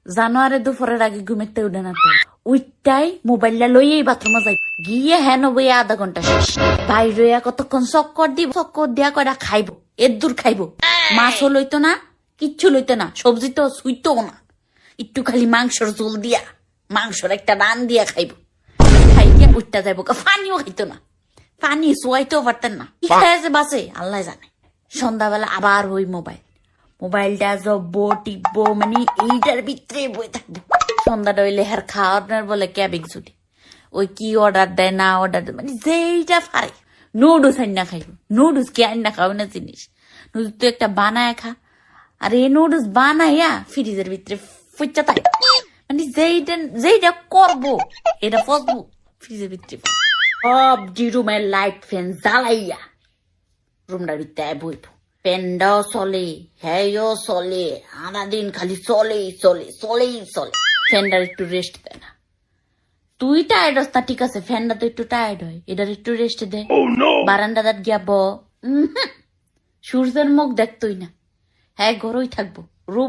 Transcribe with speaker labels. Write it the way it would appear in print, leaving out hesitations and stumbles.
Speaker 1: জানুয়ারি দুপুরের আগে ঘুমেতে উঠে না তো ওইটাই মোবাইলটা লইয়েই বাথরুমে যাই গিয়ে হ্যাঁ বইয়া আধা ঘন্টা শেষ বাইরে কতক্ষণ চক্কর দিয়া কয়টা খাইবো এর দূর খাইবো মাছও লইতো না কিচ্ছু লইতো না সবজি তো সুইতো না একটু খালি মাংসর ঝোল দিয়া মাংসর একটা রান দিয়া খাইবো খাইয়া উঠটা যাইবো পানিও খাইতো না পানি সোয়াইতেও পারতেন না কি খাইছে বাসে আল্লাহ জানে সন্ধ্যাবেলা আবার ওই মোবাইলটা জব্বো টিপবো মানে এইটার ভিতরে বই থাকবো সন্ধ্যাটা হইলে হ্যার খাওয়ার বলে ক্যাবেগ ছুটি ওই কি অর্ডার দেয় না অর্ডার দেয় মানে যেইটা পারে নুডলস আইন না খাইবো নুডলস কি আইন না খাও না জিনিস নুডলস তুই একটা বানায় খা আর এই নুডলস বানাইয়া ফ্রিজের ভিতরে ফুচা তাই মানে যেইটা করবো এটা ফসবো ফ্রিজের ভিতরে সব রুমের লাইট ফ্যান জ্বালাইয়া রুমটার ভিতরে বইবো ফ্যানটাও চলে হ্যাঁও চলে সারাদিন খালি চলেই ফ্যানটার একটু রেস্ট দেয় না তুই টায়ার্ড হস না ঠিক আছে ফ্যানটা তো একটু টায়ার্ড হয় এটার একটু রেস্ট দে বারান্দাদার গিয়া সূর্যের মুখ দেখতই না হ্যাঁ ঘরই থাকবো রুম